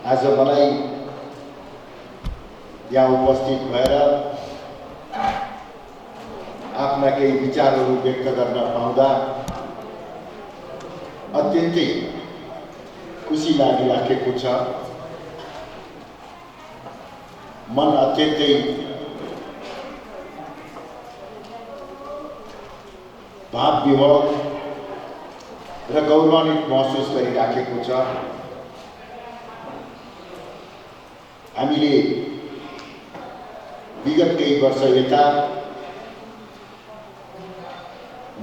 आज मलाई यहाँ उपस्थित भएर आफ्ना केही विचारहरू व्यक्त गर्न पाउँदा अत्यन्तै खुसी लागिराखेको छ। मन अत्यन्तै भावविभोर र गौरवान्वित महसुस गरिराखेको छ। हामीले विगत केही वर्ष यता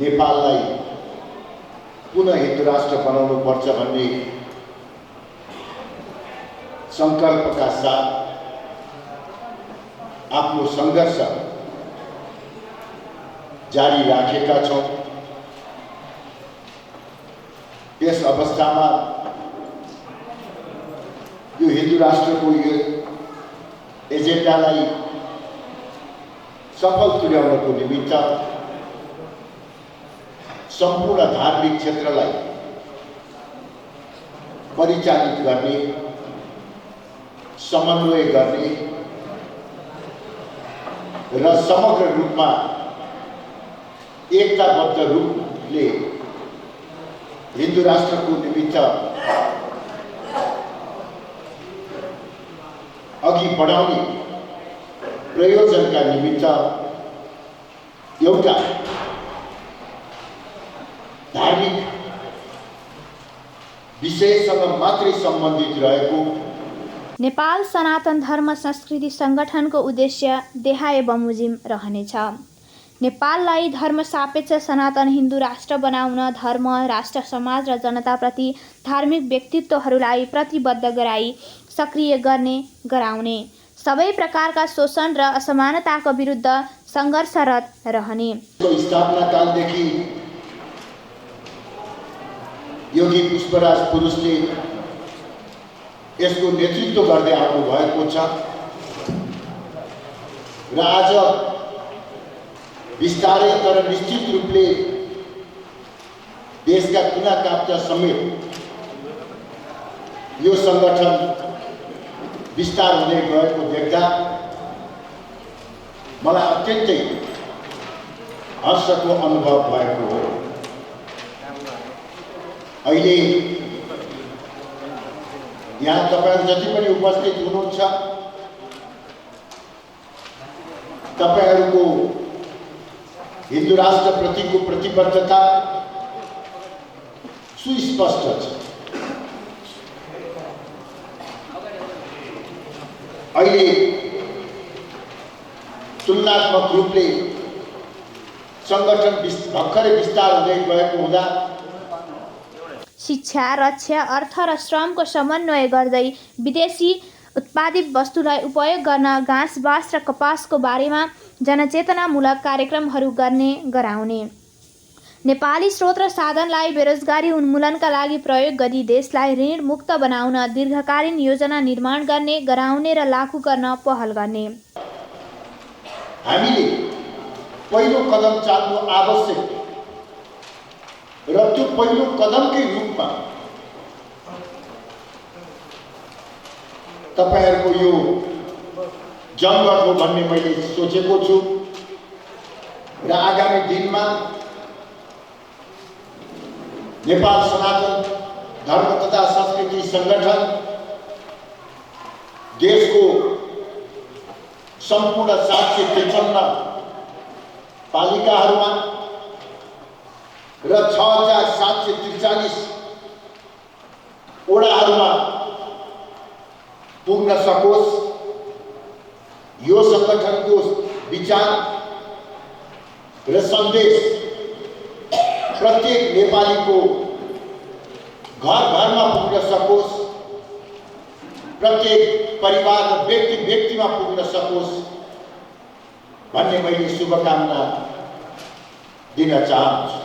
नेपाललाई पुनः हिन्दू राष्ट्र बनाउनु पर्छ भन्ने संकल्पका साथ आफ्नो संघर्ष जारी राखेका छौं। यस अवस्थामा यो हिन्दू राष्ट्रको यो एजेन्डालाई सफल तुल्याउनको निमित्त सम्पूर्ण धार्मिक क्षेत्रलाई परिचालित गर्ने, समन्वय गर्ने र समग्र रूपमा एकताबद्ध रूपले हिन्दू राष्ट्रको निमित्त अघि बढाउने प्रयोजनका निमित्त एउटा धार्मिक विषयसँग मात्रै सम्बन्धित रहेको नेपाल सनातन धर्म संस्कृति संगठनको उद्देश्य देहाय बमोजिम रहनेछ। नेपाललाई धर्मसापेक्ष सनातन हिन्दू राष्ट्र बनाउन धर्म, राष्ट्र, समाज र जनताप्रति धार्मिक व्यक्तित्वहरूलाई प्रतिबद्ध गराई सक्रिय गर्ने, गराउने, सबै प्रकारका शोषण र असमानताको विरुद्ध सङ्घर्षरत रहने। स्थापना कालदेखि योगी पुष्पराज पुरुषले यसको नेतृत्व गर्दै आउनु भएको छ र आज बिस्तारै तर निश्चित रूपले देशका कुना काप्चा समेत यो संगठन विस्तार हुँदै गएको देख्दा मलाई अत्यन्तै हर्षको अनुभव भएको हो। अहिले यहाँ तपाईहरु जति पनि उपस्थित हुनुहुन्छ, तपाईहरुको हिन्दू राष्ट्र प्रतिको प्रतिबद्धता सुस्पष्ट छ। अहिले तुलनात्मक रूपले संगठन भर्खरै विस्तार हुँदै गएको हुँदा शिक्षा, रक्षा, अर्थ र श्रमको समन्वय गर्दै विदेशी उत्पादित वस्तुलाई उपयोग गर्न घाँस, बाँस र कपासको बारेमा जनचेतनामूलक कार्यक्रमहरू गर्ने, गराउने, नेपाली स्रोत र साधनलाई बेरोजगारी उन्मूलनका लागि प्रयोग गरी देशलाई ऋण मुक्त बनाउन दीर्घकालीन योजना निर्माण गर्ने, गराउने र लागू गर्न पहल गर्ने। हामीले पहिलो कदम चाल्नु आवश्यक र त्यो पहिलो कदमकै रूपमा तपाईहरुको यो जङ गर्नु भन्ने मैले सोचेको छु र आगामी दिनमा नेपाल सनातन धर्म तथा संस्कृति संगठन देशको सम्पूर्ण 753 पालिकाहरूमा र 6743 वडाहरूमा पुग्न सकोस्। यो संगठनको विचार र सन्देश प्रत्येक नेपालीको घर घरमा पुग्न सकोस्, प्रत्येक परिवार र व्यक्तिमा पुग्न सकोस् भन्ने मैले शुभकामना दिन चाहन्छु।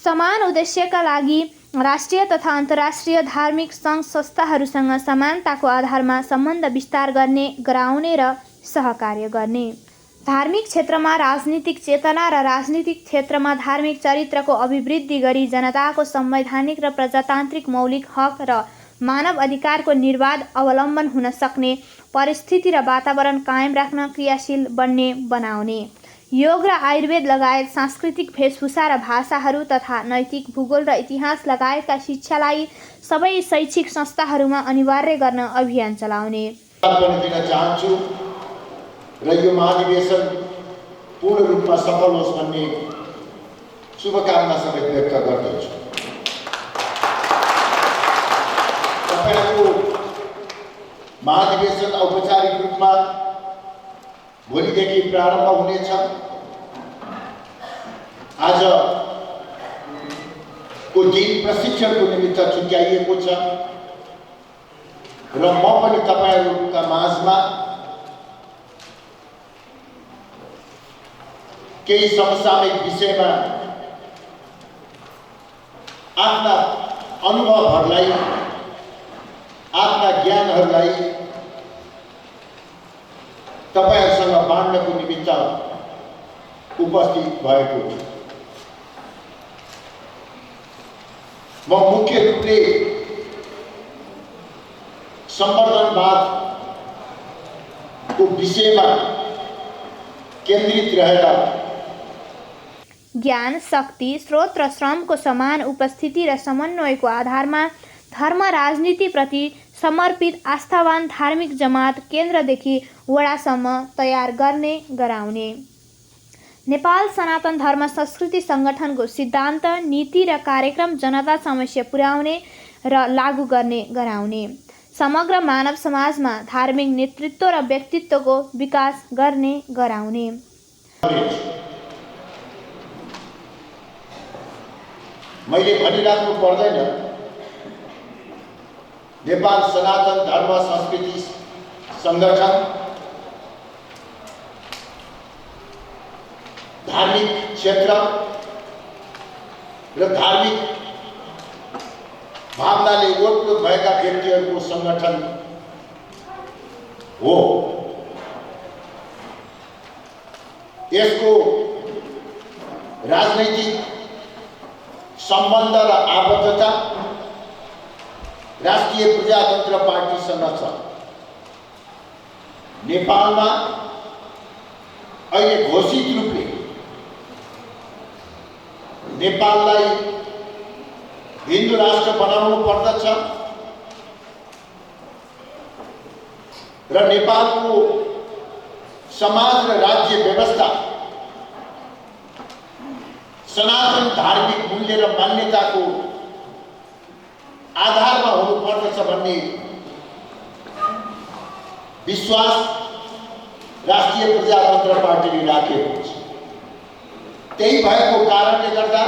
समान उद्देश्यका लागि राष्ट्रिय तथा अन्तर्राष्ट्रिय धार्मिक सङ्घ संस्थाहरूसँग समानताको आधारमा सम्बन्ध विस्तार गर्ने, गराउने र सहकार्य गर्ने, धार्मिक क्षेत्रमा राजनीतिक चेतना र राजनीतिक क्षेत्रमा धार्मिक चरित्रको अभिवृद्धि गरी जनताको संवैधानिक र प्रजातान्त्रिक मौलिक हक र मानव अधिकारको निर्वाध अवलम्बन हुन सक्ने परिस्थिति र वातावरण कायम राख्न क्रियाशील बन्ने बनाउने। योग र आयुर्वेद लगायत सांस्कृतिक वेशभूषा र भाषाहरू तथा नैतिक भूगोल र इतिहास लगायतका शिक्षालाई सबै शैक्षिक संस्थाहरूमा अनिवार्य गर्न अभियान चलाउने। र यो महाधिवेशन पूर्ण रूपमा सफल होस् भन्ने शुभकामना समेत व्यक्त गर्दछु। तपाईहरुको महाधिवेशन औपचारिक रूपमा भोलिदेखि प्रारम्भ हुनेछ। आज को दिन प्रशिक्षणको निमित्त छुट्याइएको छ र म पनि तपाईहरुका माझमा केही समसामयिक विषयमा आफ्ना अनुभवहरूलाई आफ्ना ज्ञानहरूलाई तपाईहरुसँग बाँड्नको निमित्त उपस्थित भएको छु। म मुख्य रूपले संवर्धनवादको विषयमा केन्द्रित रहेर ज्ञान, शक्ति, स्रोत र श्रमको समान उपस्थिति र समन्वयको आधारमा धर्म राजनीतिप्रति समर्पित आस्थावान धार्मिक जमात केन्द्रदेखि वडासम्म तयार गर्ने गराउने। नेपाल सनातन धर्म संस्कृति संगठनको सिद्धान्त, नीति र कार्यक्रम जनता समक्ष पुर्याउने र लागू गर्ने गराउने। समग्र मानव समाजमा धार्मिक नेतृत्व र व्यक्तित्वको विकास गर्ने गराउने। मैले भनिराख्नु पर्दैन, नेपाल सनातन धर्म संस्कृति संगठन धार्मिक क्षेत्र र धार्मिक भावनाले ओतप्रोत भएका व्यक्तिहरूको संगठन हो। यसको राजनैतिक सम्बन्ध र आबद्धता राष्ट्रिय प्रजातन्त्र पार्टीसँग छ। नेपालमा अहिले घोषित रूपले नेपाललाई हिन्दू राष्ट्र बनाउनु पर्दछ र नेपालको समाज र राज्य व्यवस्था सनातन धार्मिक मूल्य र मान्यताको आधारमा हुनुपर्दछ भन्ने विश्वास राष्ट्रिय प्रजातन्त्र पार्टीले राखेको छ। त्यही भएको कारणले गर्दा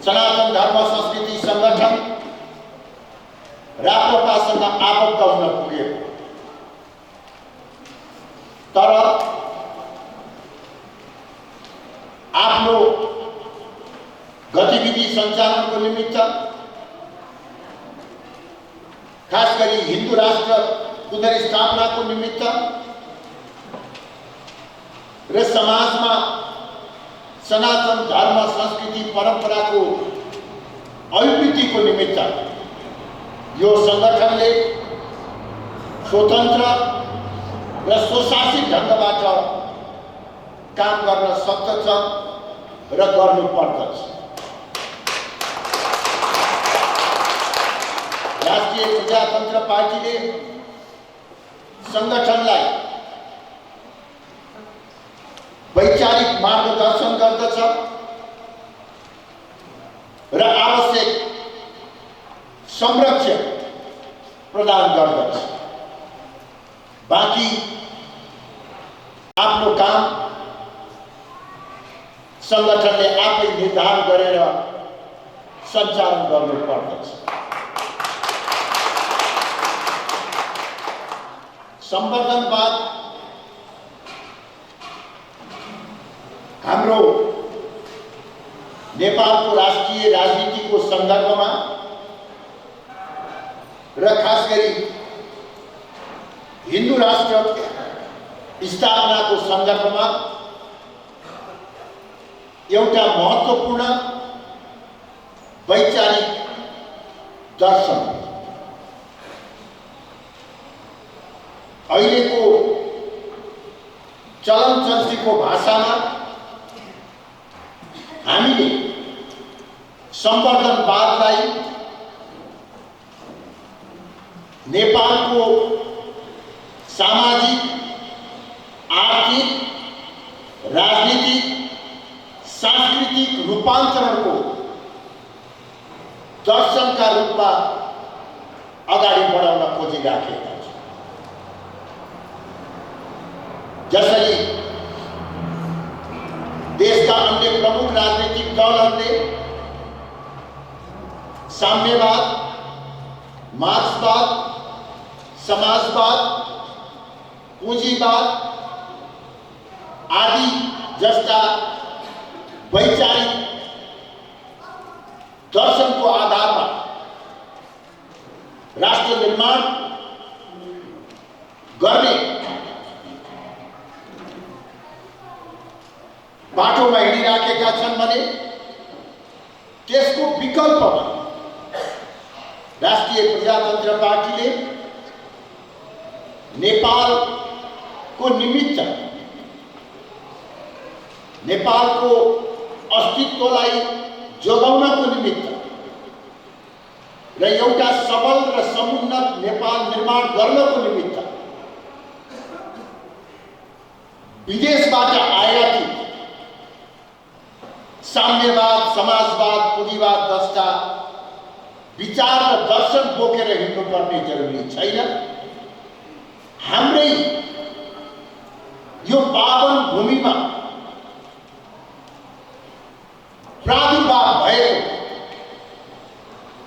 सनातन धर्म संस्कृति संगठन राप्रपासँग आबद्ध हुन पुगेको। तर आफ्नो गतिविधि सञ्चालनको निमित्त खास गरी हिन्दू राष्ट्र पुनर्स्थापनाको निमित्त र समाजमा सनातन धर्म संस्कृति परम्पराको अभिवृद्धिको निमित्त यो संगठनले स्वतन्त्र र स्वशासित ढङ्गबाट काम गर्न सक्दछ र गर्नुपर्दछ। राष्ट्रिय प्रजातन्त्र पार्टीले संगठनलाई वैचारिक मार्गदर्शन गर्दछ र आवश्यक संरक्षण प्रदान गर्दछ। बाँकी आफ्नो काम संगठनले आफै निर्धारण गरेर सञ्चालन गर्नुपर्दछ। संवर्धनवाद हाम्रो नेपालको राष्ट्रिय राजनीतिको सन्दर्भमा र खास गरी हिन्दू राष्ट्र स्थापनाको सन्दर्भमा एउटा महत्त्वपूर्ण वैचारिक दर्शन अहिलेको चलन चल्तीको भाषामा हामीले संवर्धनवादलाई नेपालको सामाजिक, आर्थिक, राजनीतिक, सांस्कृतिक रूपान्तरणको दर्शनका रूपमा अगाडि बढाउन खोजिराखेका छौँ। जसरी देशका अन्य प्रमुख राजनीतिक दलहरूले साम्यवाद, मार्क्सवाद, समाजवाद, पुँजीवाद आदि जस्ता वैचारिक दर्शनको आधारमा राष्ट्र निर्माण गर्ने बाटोमा हिँडिराखेका छन् भने त्यसको विकल्पमा राष्ट्रिय प्रजातन्त्र पार्टीले नेपालको निमित्त, नेपालको अस्तित्वलाई जोगाउनको निमित्त र एउटा सबल र समुन्नत नेपाल निर्माण गर्नको निमित्त विदेशबाट आयातित साम्यवाद, समाजवाद, पुँजीवाद जस्ता विचार र दर्शन बोकेर हिँड्नुपर्ने जरुरी छैन। हाम्रै यो पावन भूमिमा प्रादुर्भाव भएको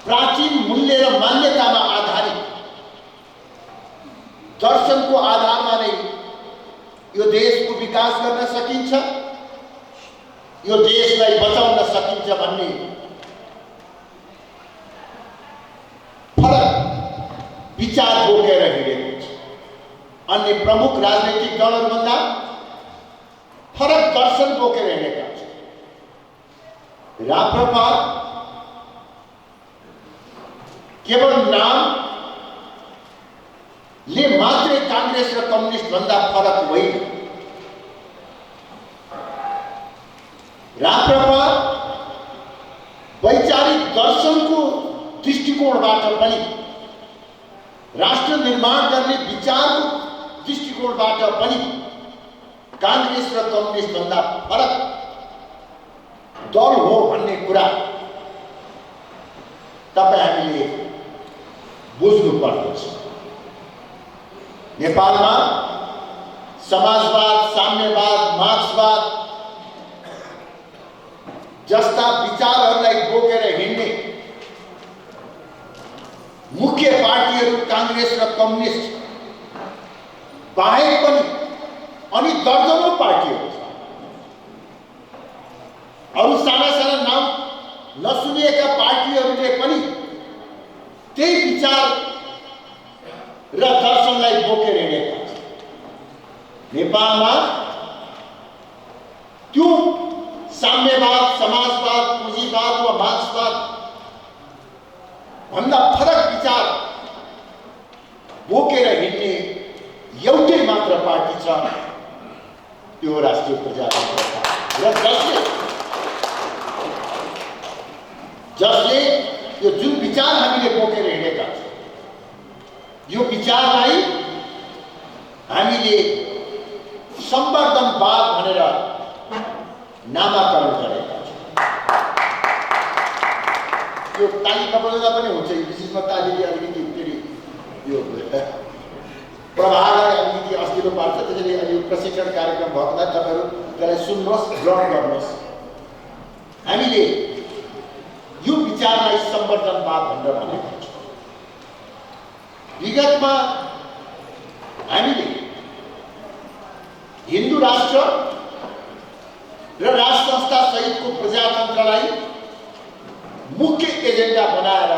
प्राचीन मूल्य र मान्यतामा आधारित दर्शनको आधारमा नै यो देशको विकास गर्न सकिन्छ, यो देशलाई बचाउन सकिन्छ भन्ने फरक विचार बोकेर हिँडेको छ। अन्य प्रमुख राजनीतिक दलहरूभन्दा फरक दर्शन बोकेर हिँडेका छन्। राप्रपा केवल नामले मात्रै कांग्रेस र कम्युनिस्ट भन्दा फरक होइन। राप्रपा वैचारिक दर्शनको दृष्टिकोणबाट पनि, राष्ट्र निर्माण गर्ने विचारको दृष्टिकोणबाट पनि कांग्रेस र कम्युनिस्ट भन्दा फरक दल हो भन्ने कुरा तपाईं हामीले बुझ्नु पर्दछ। नेपालमा समाजवाद, साम्यवाद, मार्क्सवाद जस्ता विचारहरूलाई बोकेर हिँड्ने मुख्य पार्टीहरू कांग्रेस र कम्युनिस्ट बाहेक पनि अनि दर्जनौं पार्टीहरू छन्। अरू साना साना नाम नसुनिएका पार्टीहरूले पनि त्यही विचार र दर्शनलाई बोकेर हिँडेका छन्। नेपालमा त्यो साम्यवाद, समाजवाद, पुँजीवाद वा मार्क्सवाद भन्दा फरक विचार बोकेर हिँड्ने एउटै मात्र पार्टी छ, त्यो राष्ट्रिय प्रजातन्त्र पार्टी। र जसले यो जुन विचार हामीले बोकेर हिँडेका छौँ, यो विचारलाई हामीले संवर्धनवाद भनेर नामाकरण गरेका छौँ। यो ताली नबजाउँदा पनि हुन्छ, यो विशेषमा तालीले अलिकति फेरि यो प्रभावलाई अलिकति अस्तिलो पार्छ। त्यसैले अहिले प्रशिक्षण कार्यक्रम भएको हुँदा तपाईँहरू त्यसलाई सुन्नुहोस्, ग्रहण गर्नुहोस्। हामीले यो विचारलाई संवर्धनवाद भनेर भनेका छौँ। विगतमा हामीले हिन्दू राष्ट्र र राष्ट्र संस्था सहितको प्रजातन्त्रलाई मुख्य एजेन्डा बनाएर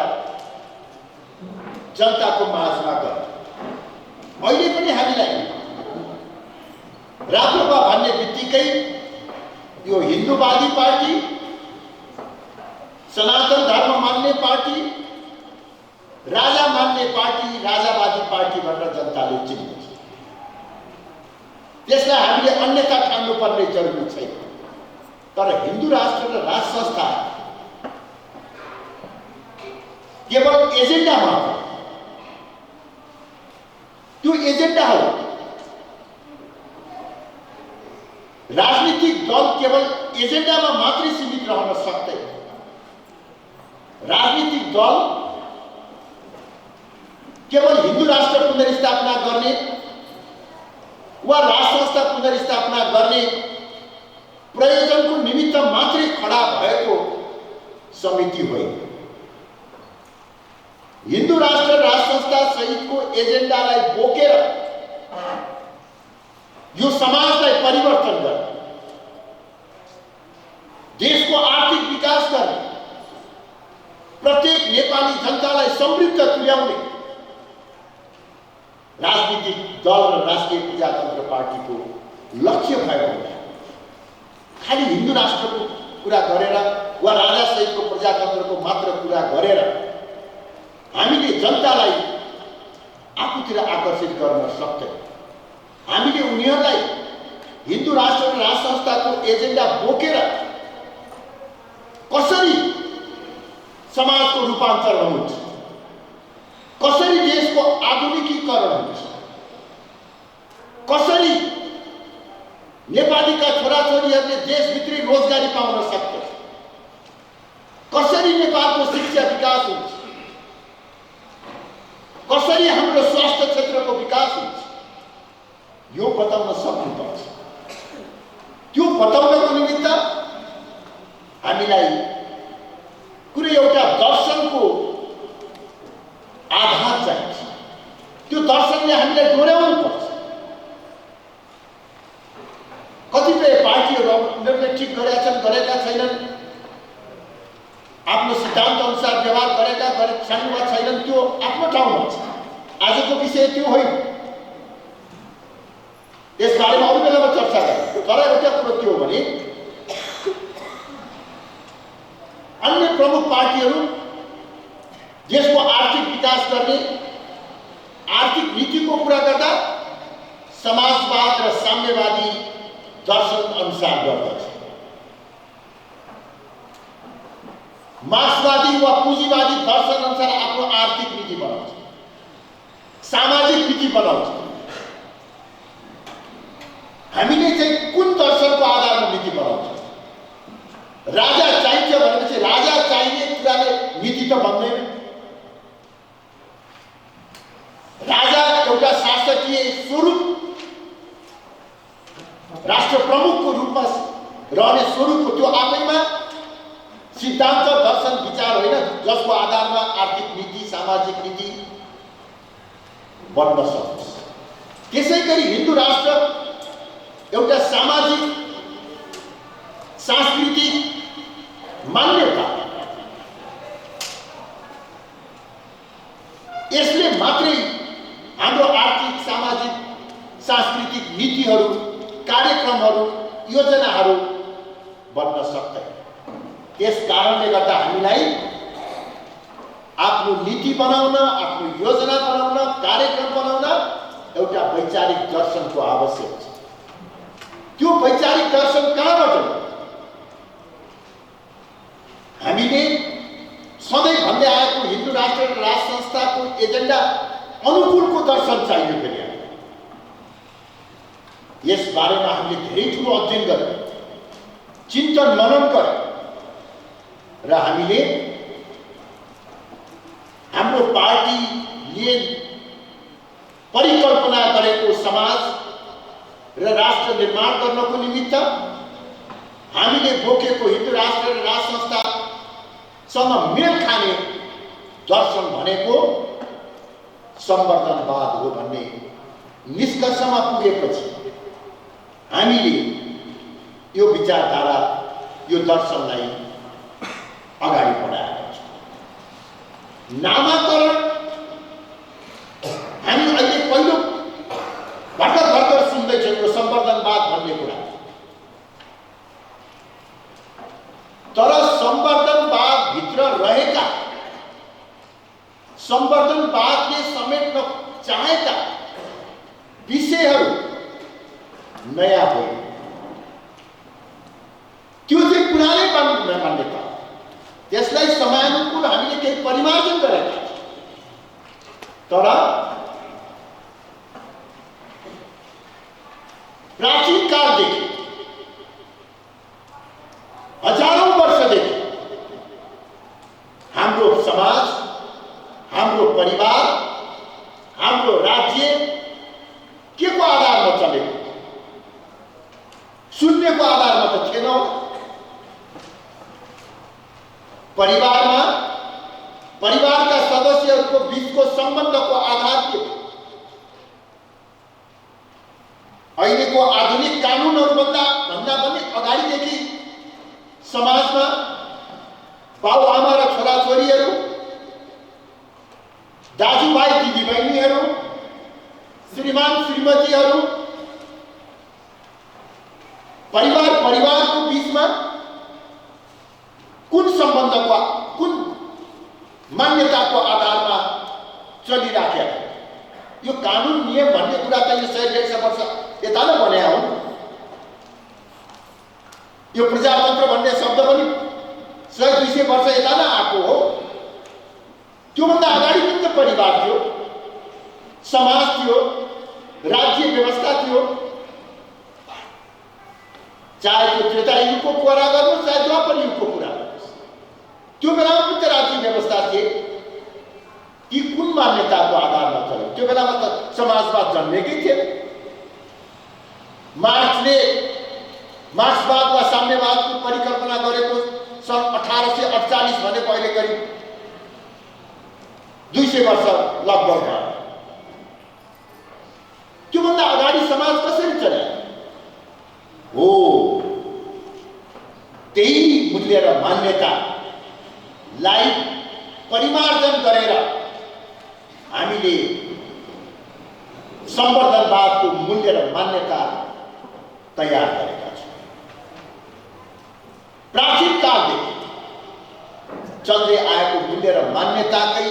जनताको माझमा गयो। अहिले पनि हामीलाई राप्रपा भन्ने बित्तिकै यो हिन्दूवादी पार्टी, सनातन धर्म मान्ने पार्टी, राजा मान्ने पार्टी, राजावादी पार्टी भनेर जनताले चिन्नुहुन्छ। त्यसलाई हामीले अन्यथा ठान्नुपर्ने जरुरी छैन। तर हिन्दू राष्ट्र र राज संस्था केवल एजेन्डा मात्र, त्यो एजेन्डा हो। राजनीतिक दल केवल एजेन्डामा मात्रै सीमित रहन सक्दैन। राजनीतिक दल केवल हिन्दू राष्ट्र पुनर्स्थापना गर्ने वा राज संस्था पुनर्स्थापना गर्ने प्रयोजनको निमित्त मात्रै खडा भएको समिति होइन। हिन्दू राष्ट्र राज संस्था सहितको एजेन्डालाई बोकेर यो समाजलाई परिवर्तन गर्ने, देशको आर्थिक विकास गर्ने, प्रत्येक नेपाली जनतालाई समृद्ध तुल्याउने राजनीतिक दल र राष्ट्रिय प्रजातन्त्र पार्टीको लक्ष्य भएको हुन्छ। खालि हिन्दू राष्ट्रको कुरा गरेर वा राजा सहितको प्रजातन्त्रको मात्र कुरा गरेर हामीले जनतालाई आफूतिर आकर्षित गर्न सक्दैन। हामीले उनीहरूलाई हिन्दू राष्ट्र र राज संस्थाको एजेन्डा बोकेर कसरी समाजको रूपान्तरण हुन्छ, कसरी देशको आधुनिकीकरण हुन्छ, कसरी नेपालीका छोराछोरीहरूले देशभित्रै रोजगारी पाउन सक्छ, कसरी नेपालको शिक्षा विकास हुन्छ, कसरी हाम्रो स्वास्थ्य क्षेत्रको विकास हुन्छ, यो बताउन सक्नुपर्छ। त्यो बताउनको निमित्त हामीलाई कुनै एउटा दर्शनको आधार चाहिन्छ। त्यो दर्शनले हामीलाई डोर्याउनु पर्छ। कतिपय पार्टीहरू उनीहरूले ठिक गरेका छन्, गरेका छैनन्, आफ्नो सिद्धान्त अनुसार व्यवहार गरेका छन् वा छैनन्, त्यो आफ्नो ठाउँमा छ। आजको विषय त्यो होइन। यस बारेमा अरू बेलामा चर्चा गरौँ। तर एउटा कुरो के हो भने अन्य प्रमुख पार्टीहरू देशको आर्थिक विकास गर्ने आर्थिक नीतिको कुरा गर्दा समाजवाद र साम्यवादी दर्शन अनुसार गर्दछ। मार्क्सवादी वा पुँजीवादी दर्शन अनुसार आफ्नो आर्थिक नीति बनाउँछ, सामाजिक नीति बनाउँछ। हामीले चाहिँ कुन दर्शनको आधारमा नीति बनाउँछ? राजा चाहिन्छ भनेपछि राजा चाहिने कुराले नीति त बन्दैन। राजा एउटा शासकीय स्वरूप, राष्ट्र प्रमुखको रूपमा रहने स्वरूप हो। त्यो आफैमा सिद्धान्त, दर्शन, विचार होइन जसको आधारमा आर्थिक नीति, सामाजिक नीति बन्न सक्छ। त्यसैगरी हिन्दू राष्ट्र एउटा सामाजिक, सांस्कृतिक मान्यता, यसले मात्रै हाम्रो आर्थिक, सामाजिक, सांस्कृतिक नीतिहरू, कार्यक्रमहरू, योजनाहरू बन्न सक्दैन। त्यस कारणले गर्दा हामीलाई आफ्नो नीति बनाउन, आफ्नो योजना बनाउन, कार्यक्रम बनाउन एउटा वैचारिक दर्शनको आवश्यक छ। त्यो वैचारिक दर्शन कहाँबाट हो? हामीले सधैँ भन्दै आएको हिन्दू राष्ट्र र राज संस्थाको एजेन्डा अनुकूलको दर्शन चाहियो। फेरि यस बारेमा हामीले धेरै ठुलो अध्ययन गर्यौँ, चिन्तन मनन गर्यौँ र हामीले हाम्रो पार्टीले परिकल्पना गरेको समाज र राष्ट्र निर्माण गर्नको निमित्त हामीले बोकेको हिन्दू राष्ट्र र राज संस्थासँग मेल खाने दर्शन भनेको संवर्धनवाद हो भन्ने निष्कर्षमा पुगेपछि हामीले यो विचारधारा, यो दर्शनलाई अगाडि बढाएका छौँ। नामाकरण हामी अहिले पहिलो भर्खर सुन्दैछौँ। यो संवर्धनवाद तर संवर्धनवादभित्र रहेका, संवर्धनवादले समेट्न चाहेका विषयहरू नयाँ हो। त्यो चाहिँ पुरानै मान्यता, त्यसलाई समयानुकूल हामीले केही परिमार्जन गरेका छौँ। तर प्राचीन कालदेखि, हजारौं वर्षदेखि हाम्रो समाज, हाम्रो परिवार, हाम्रो राज्य के को आधारमा चलेको? शून्यको आधारमा त थिएन। परिवारमा परिवारका सदस्यहरूको बीचको सम्बन्धको आधार के थियो? अहिलेको आधुनिक कानुनहरूभन्दा पनि अगाडिदेखि समाजमा बाबुआमा र छोराछोरीहरू, दाजुभाइ दिदीबहिनीहरू, श्रीमान श्रीमतीहरू, परिवारको बीचमा कुन सम्बन्धको, कुन मान्यताको आधारमा चलिराखेको? यो कानुन नियम भन्ने कुरा त यो 100-150 वर्ष यता नै बन्या हो। यो प्रजातन्त्र भन्ने शब्द पनि 100-200 वर्ष यता नै आएको हो। त्योभन्दा अगाडि पनि त परिवार थियो, समाज थियो, राज्य व्यवस्था थियो। चाहे त्यो त्रेता युगको कुरा गर्नुहोस्, चाहे द्वापर युगको कुरा गर्नुहोस्, त्यो बेलामा पनि त राज्य व्यवस्था थिए। ती कुन मान्यताको आधारमा चल्यो? त्यो बेलामा त समाजवाद जन्मेकै थिएन। मार्क्सवाद वा साम्यवादको परिकल्पना गरेको सन् 1848 भनेको अहिले करिब 200 वर्ष लगभग भयो। त्योभन्दा अगाडि समाज कसरी चल्यो? हो, त्यही मूल्य र मान्यतालाई परिमार्जन गरेर हामीले संवर्धनवादको मूल्य र मान्यता तयार गरेका छौँ। प्राचीन कालदेखि चल्दै आएको मूल्य र मान्यताकै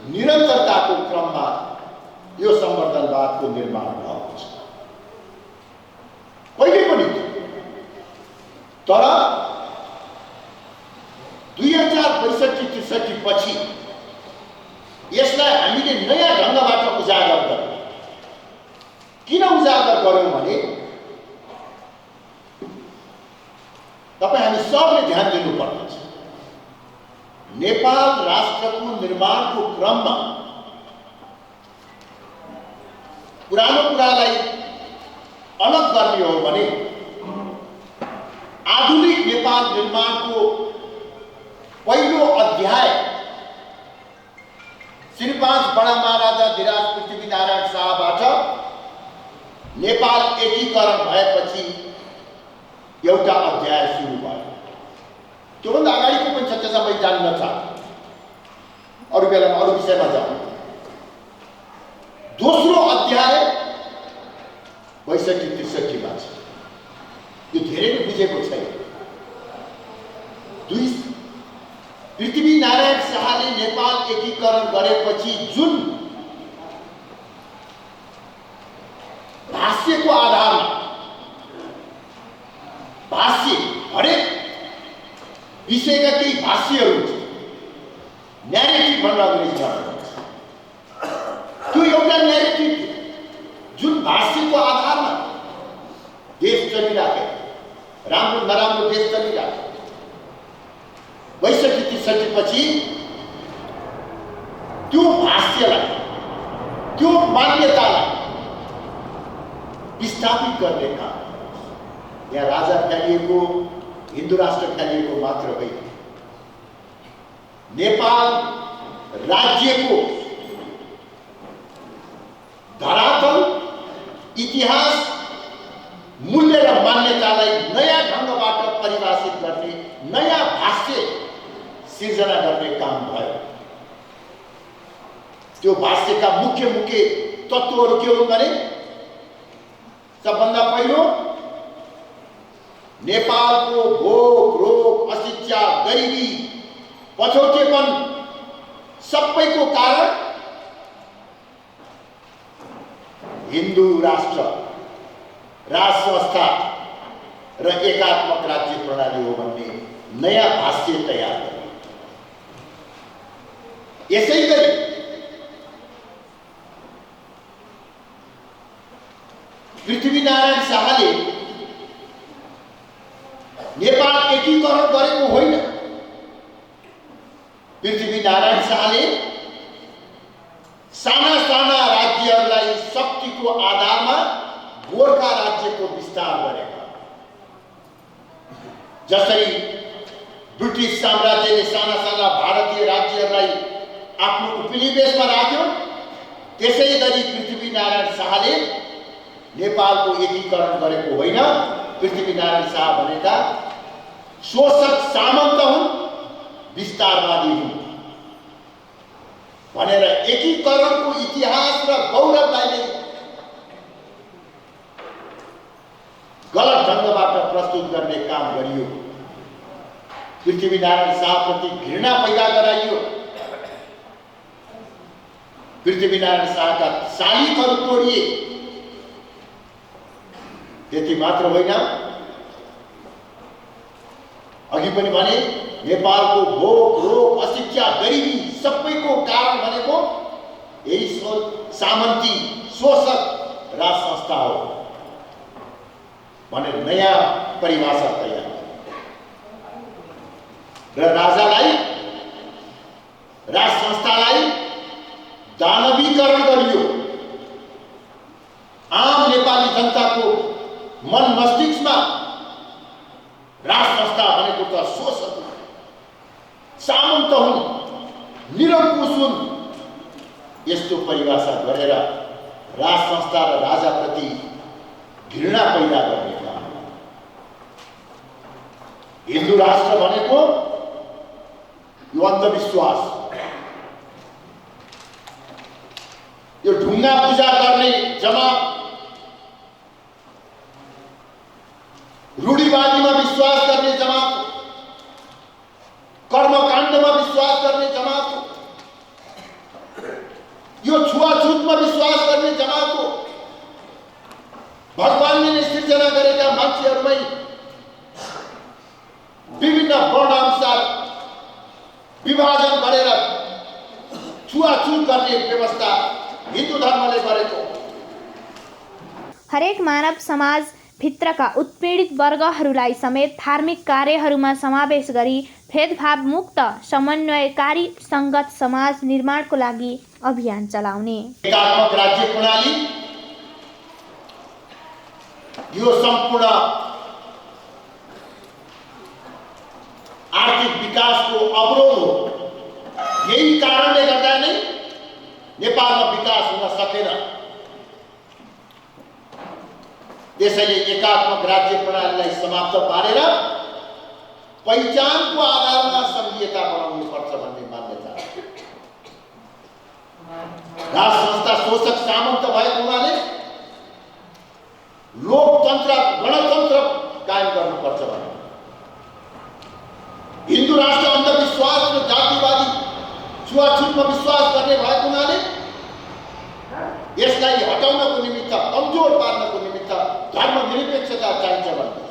निरन्तरताको क्रममा यो संवर्धनवादको निर्माण भएको छ। पहिले पनि तर 2062-63 पछि यसलाई हामीले नयाँ ढङ्गबाट उजागर गर्यौँ। किन उजागर गर्यौँ भने तपाईँ हामी सबले ध्यान दिनुपर्नेछ। नेपाल राष्ट्रको निर्माणको क्रममा पुरानो कुरालाई अलग गर्ने हो भने आधुनिक नेपाल निर्माणको पहिलो अध्याय श्री 5 बडा महाराजा धीराज पृथ्वीनारायण शाहबाट नेपाल एकीकरण भएपछि एउटा अध्याय सुरु भयो। त्योभन्दा अगाडिको पनि छ, त्यसमा मैले जान्न चाहन्छु, अरू बेलामा अरू विषयमा जाउँ। दोस्रो अध्याय 62-63 मा छ। यो धेरै नै बुझेको छैन। पृथ्वीनारायण शाहले नेपाल एकीकरण गरेपछि जुन भाष्यको आधारमा, भाष्य हरेक विषयका केही भाष्यहरू हुन्छ, न्यारेटिभ भनेर अङ्ग्रेजीमा भन्छ। त्यो एउटा न्यारेटिभ थियो जुन भाष्यको आधारमा देश चलिराखे, राम्रो नराम्रो देश चलिराखे। 62-63 पछि त्यो भाष्यलाई, त्यो मान्यतालाई विस्थापित गर्ने काम यहाँ राजा ख्यालिएको, हिन्दू राष्ट्र ख्यालिएको मात्र होइन, नेपाल राज्यको धरातल, इतिहास, मूल्य र मान्यतालाई नयाँ ढङ्गबाट परिभाषित गर्ने, नयाँ भाष्य सिर्जना गर्ने काम भयो। त्यो भाष्यका मुख्य तत्त्वहरू के हुन् भने सबभन्दा पहिलो नेपालको भोग रोग असिद्ध अशिक्षा, गरिबी, पछौटेपन सबैको कारण हिन्दू राष्ट्र, राज संस्था र एकात्मक राज्य प्रणाली हो भन्ने नयाँ भाष्य तयार गरे। यसै गरी पृथ्वीनारायण शाहले नेपाल एकीकरण गरेको होइन। पृथ्वीनारायण शाहले साना साना राज्यहरूलाई शक्तिको आधारमा गोर्खा राज्यको विस्तार गरेका। जसरी ब्रिटिस साम्राज्यले साना साना भारतीय राज्यहरूलाई आफ्नो उपनिवेशमा राख्यो, त्यसै गरी पृथ्वीनारायण शाहले नेपालको एकीकरण गरेको होइन। पृथ्वीनारायण शाह भनेका शोषक सामन्त हुन्, विस्तारवादी हुन् भनेर एकीकरणको इतिहास र गौरवलाई नै गलत ढङ्गबाट प्रस्तुत गर्ने काम गरियो। पृथ्वीनारायण शाहप्रति घृणा पैदा गराइयो। पृथ्वीनारायण शाहका शालिगहरू तोडिए। त्यति मात्र होइन, अघि पनि भने नेपालको भोक, रोग, अशिक्षा, गरिबी सबैको कारण भनेको यही सामन्ती शोषक राज संस्था हो भनेर नयाँ परिभाषा तयार र राजालाई, राज संस्थालाई दानवीकरण गरियो। आम नेपाली जनताको मन मस्तिष्कमा राज संस्था भनेको त शोषक, सामन्त हुन्, निरङ्कुश हुन्, यस्तो परिभाषा गरेर राज संस्था र राजाप्रति घृणा पैदा गर्ने काम। हिन्दू राष्ट्र भनेको यो अन्धविश्वास, यो ढुङ्गा पूजा गर्ने जमात, रूढिवादीमा विश्वास गर्ने जमात, कर्मकाण्डमा विश्वास गर्ने जमात हो। यो छुवाछुतमा विश्वास गर्ने जमात हो। भगवानले नै सृजना गरेका मान्छेहरूमै विभिन्न वर्णानुसार विभाजन गरेर छुवाछुत गर्ने व्यवस्था हिन्दू धर्मले गरेको। हरेक मानव समाज भित्रका उत्पीडित वर्गहरूलाई समेत धार्मिक कार्यहरूमा समावेश गरी भेदभाव मुक्त समन्वयकारी सङ्गत समाज निर्माणको लागि अभियान चलाउने। एकात्मक राज्य प्रणाली यो सम्पूर्ण आर्थिक विकासको अवरोध हो। यही कारणले गर्दा नै नेपालमा विकास हुन सकेन। त्यसैले एकात्मक राज्य प्रणालीलाई समाप्त पारेर पहिचानको आधारमा संघीयता बनाउनु पर्छ भन्ने मान्यता। राज संस्था शोषक सामन्त भएको हुनाले लोकतन्त्र, गणतन्त्र कायम गर्नुपर्छ भन्ने। हिन्दू राष्ट्र अन्धविश्वास र जातिवादी छुवाछुतमा विश्वास गर्ने भएको हुनाले यसलाई हटाउनको निमित्त, कमजोर पार्नको निमित्त धर्मनिरपेक्षता चाहिन्छ भन्ने।